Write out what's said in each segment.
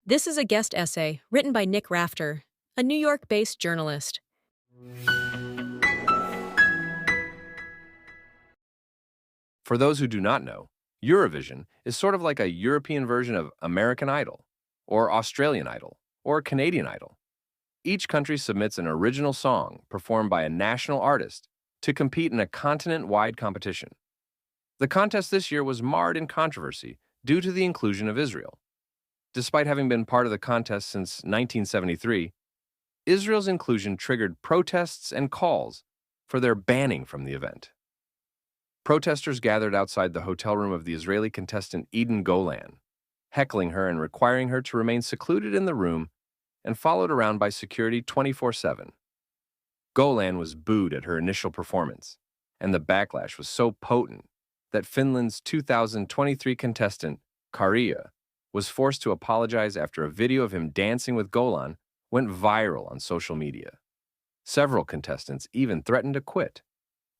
This is a guest essay written by Nick Rafter, a New York-based journalist. For those who do not know, Eurovision is sort of like a European version of American Idol, or Australian Idol, or Canadian Idol. Each country submits an original song performed by a national artist to compete in a continent-wide competition. The contest this year was marred in controversy due to the inclusion of Israel. Despite having been part of the contest since 1973, Israel's inclusion triggered protests and calls for their banning from the event. Protesters gathered outside the hotel room of the Israeli contestant Eden Golan, heckling her and requiring her to remain secluded in the room and followed around by security 24/7. Golan was booed at her initial performance, and the backlash was so potent that Finland's 2023 contestant, Karia, was forced to apologize after a video of him dancing with Golan went viral on social media. Several contestants even threatened to quit.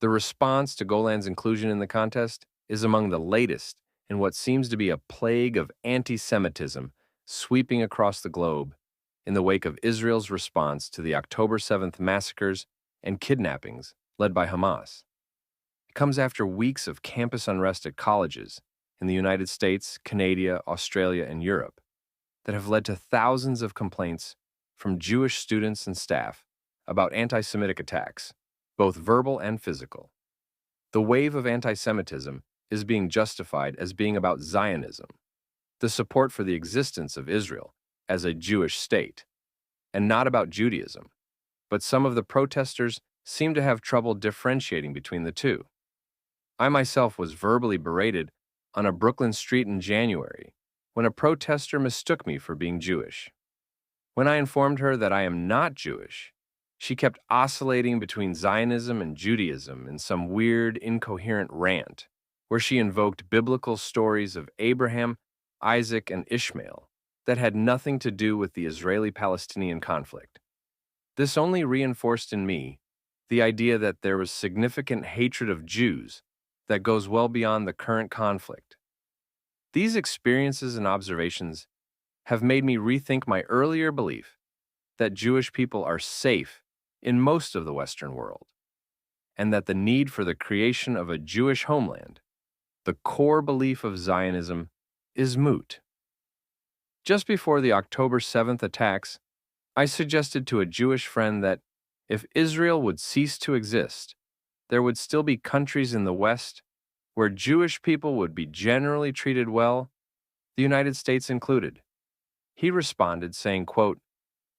The response to Golan's inclusion in the contest is among the latest in what seems to be a plague of anti-Semitism sweeping across the globe in the wake of Israel's response to the October 7th massacres and kidnappings led by Hamas. It comes after weeks of campus unrest at colleges in the United States, Canada, Australia, and Europe that have led to thousands of complaints from Jewish students and staff about anti-Semitic attacks, both verbal and physical. The wave of anti-Semitism is being justified as being about Zionism, the support for the existence of Israel as a Jewish state, and not about Judaism. But some of the protesters seem to have trouble differentiating between the two. I myself was verbally berated on a Brooklyn street in January when a protester mistook me for being Jewish. When I informed her that I am not Jewish, she kept oscillating between Zionism and Judaism in some weird, incoherent rant, where she invoked biblical stories of Abraham, Isaac, and Ishmael that had nothing to do with the Israeli-Palestinian conflict. This only reinforced in me the idea that there was significant hatred of Jews that goes well beyond the current conflict. These experiences and observations have made me rethink my earlier belief that Jewish people are safe in most of the Western world, and that the need for the creation of a Jewish homeland, the core belief of Zionism, is moot. Just before the October 7th attacks, I suggested to a Jewish friend that if Israel would cease to exist, there would still be countries in the West where Jewish people would be generally treated well, the United States included. He responded saying, quote,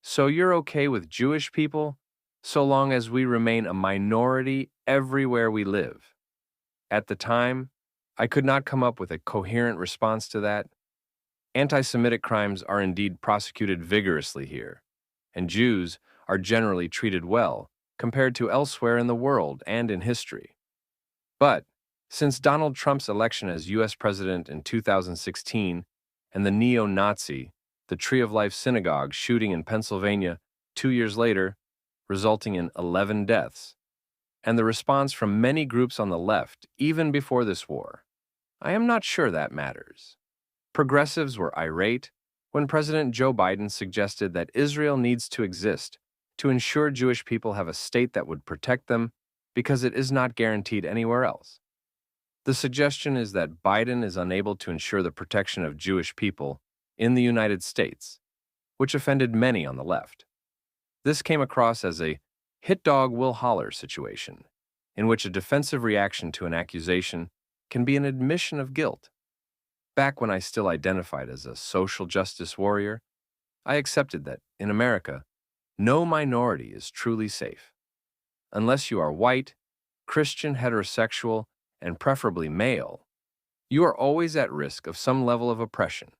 "So you're okay with Jewish people so long as we remain a minority everywhere we live?" At the time, I could not come up with a coherent response to that. Anti-Semitic crimes are indeed prosecuted vigorously here, and Jews are generally treated well compared to elsewhere in the world and in history. But since Donald Trump's election as U.S. President in 2016 and the neo-Nazi, the Tree of Life synagogue shooting in Pennsylvania 2 years later, resulting in 11 deaths, and the response from many groups on the left even before this war, I am not sure that matters. Progressives were irate when President Joe Biden suggested that Israel needs to exist to ensure Jewish people have a state that would protect them because it is not guaranteed anywhere else. The suggestion is that Biden is unable to ensure the protection of Jewish people in the United States, which offended many on the left. This came across as a hit dog will holler situation, in which a defensive reaction to an accusation can be an admission of guilt. Back when I still identified as a social justice warrior, I accepted that, in America, no minority is truly safe. Unless you are white, Christian, heterosexual, and preferably male, you are always at risk of some level of oppression.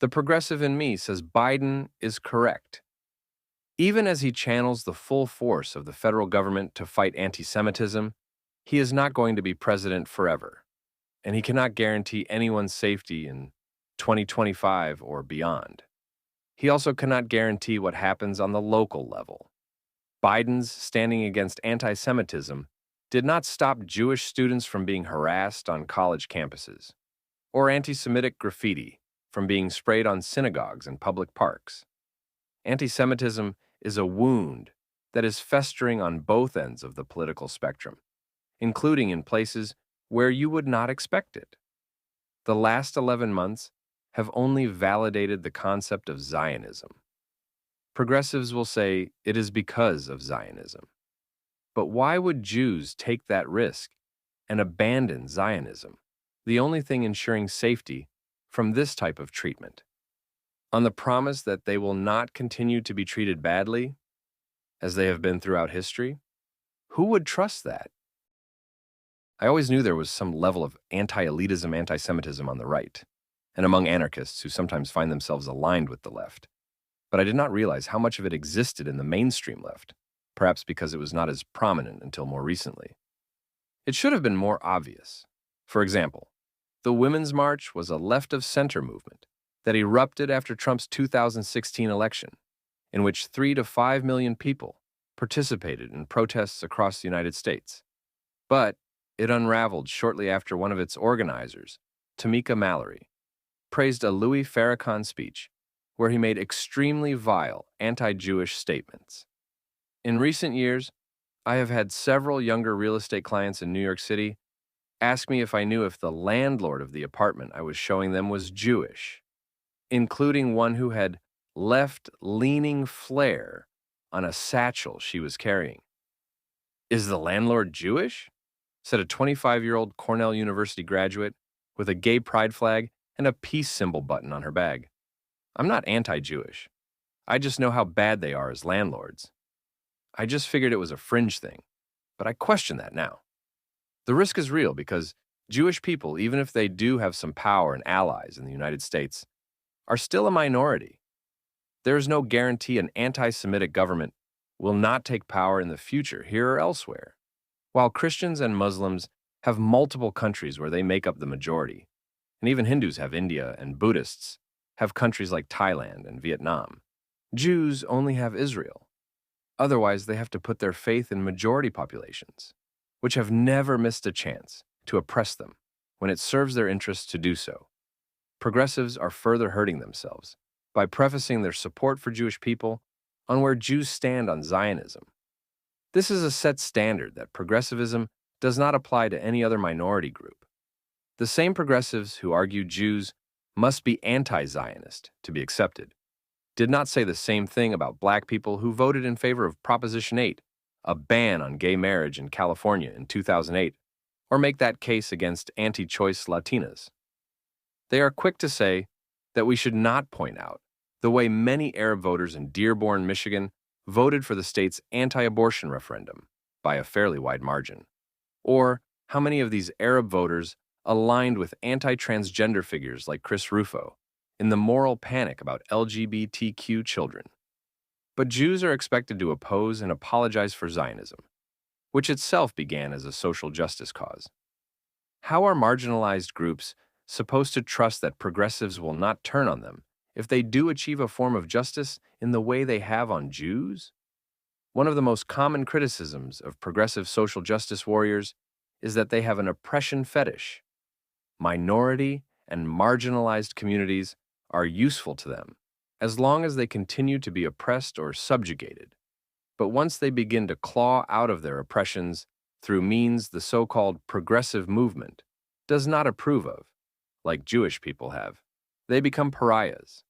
The progressive in me says Biden is correct. Even as he channels the full force of the federal government to fight anti-Semitism, he is not going to be president forever, and he cannot guarantee anyone's safety in 2025 or beyond. He also cannot guarantee what happens on the local level. Biden's standing against anti-Semitism did not stop Jewish students from being harassed on college campuses, or anti-Semitic graffiti from being sprayed on synagogues and public parks. Anti-Semitism is a wound that is festering on both ends of the political spectrum, including in places where you would not expect it. The last 11 months have only validated the concept of Zionism. Progressives will say it is because of Zionism. But why would Jews take that risk and abandon Zionism, the only thing ensuring safety from this type of treatment? On the promise that they will not continue to be treated badly, as they have been throughout history? Who would trust that? I always knew there was some level of anti-elitism, anti-Semitism on the right, and among anarchists who sometimes find themselves aligned with the left. But I did not realize how much of it existed in the mainstream left, perhaps because it was not as prominent until more recently. It should have been more obvious. For example, the Women's March was a left-of-center movement that erupted after Trump's 2016 election, in which 3 to 5 million people participated in protests across the United States. But it unraveled shortly after one of its organizers, Tamika Mallory, praised a Louis Farrakhan speech where he made extremely vile anti-Jewish statements. In recent years, I have had several younger real estate clients in New York City ask me if I knew if the landlord of the apartment I was showing them was Jewish, including one who had left-leaning flair on a satchel she was carrying. "Is the landlord Jewish?" said a 25-year-old Cornell University graduate with a gay pride flag and a peace symbol button on her bag. "I'm not anti-Jewish. I just know how bad they are as landlords. I just figured it was a fringe thing, but I question that now." The risk is real because Jewish people, even if they do have some power and allies in the United States, are still a minority. There is no guarantee an anti-Semitic government will not take power in the future here or elsewhere. While Christians and Muslims have multiple countries where they make up the majority, and even Hindus have India and Buddhists have countries like Thailand and Vietnam, Jews only have Israel. Otherwise, they have to put their faith in majority populations, which have never missed a chance to oppress them when it serves their interests to do so. Progressives are further hurting themselves by prefacing their support for Jewish people on where Jews stand on Zionism. This is a set standard that progressivism does not apply to any other minority group. The same progressives who argue Jews must be anti-Zionist to be accepted did not say the same thing about black people who voted in favor of Proposition 8, a ban on gay marriage in California in 2008, or make that case against anti-choice Latinas. They are quick to say that we should not point out the way many Arab voters in Dearborn, Michigan, voted for the state's anti-abortion referendum by a fairly wide margin, or how many of these Arab voters aligned with anti-transgender figures like Chris Rufo in the moral panic about LGBTQ children. But Jews are expected to oppose and apologize for Zionism, which itself began as a social justice cause. How are marginalized groups supposed to trust that progressives will not turn on them if they do achieve a form of justice in the way they have on Jews? One of the most common criticisms of progressive social justice warriors is that they have an oppression fetish. Minority and marginalized communities are useful to them as long as they continue to be oppressed or subjugated. But once they begin to claw out of their oppressions through means the so-called progressive movement does not approve of, like Jewish people have, they become pariahs.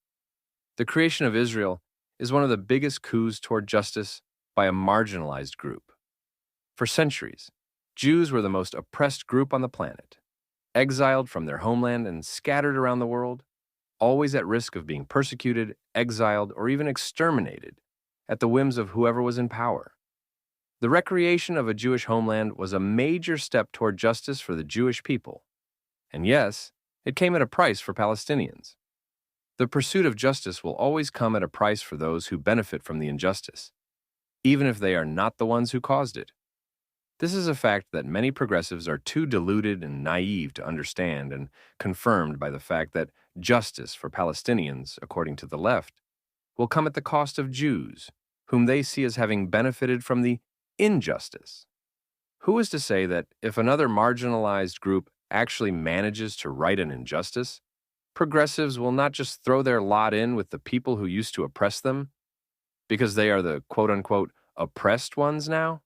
The creation of Israel is one of the biggest coups toward justice by a marginalized group. For centuries, Jews were the most oppressed group on the planet, exiled from their homeland and scattered around the world, always at risk of being persecuted, exiled, or even exterminated at the whims of whoever was in power. The recreation of a Jewish homeland was a major step toward justice for the Jewish people. And yes, it came at a price for Palestinians. The pursuit of justice will always come at a price for those who benefit from the injustice, even if they are not the ones who caused it. This is a fact that many progressives are too deluded and naive to understand, and confirmed by the fact that justice for Palestinians, according to the left, will come at the cost of Jews, whom they see as having benefited from the injustice. Who is to say that if another marginalized group actually manages to right an injustice, progressives will not just throw their lot in with the people who used to oppress them, because they are the quote unquote oppressed ones now.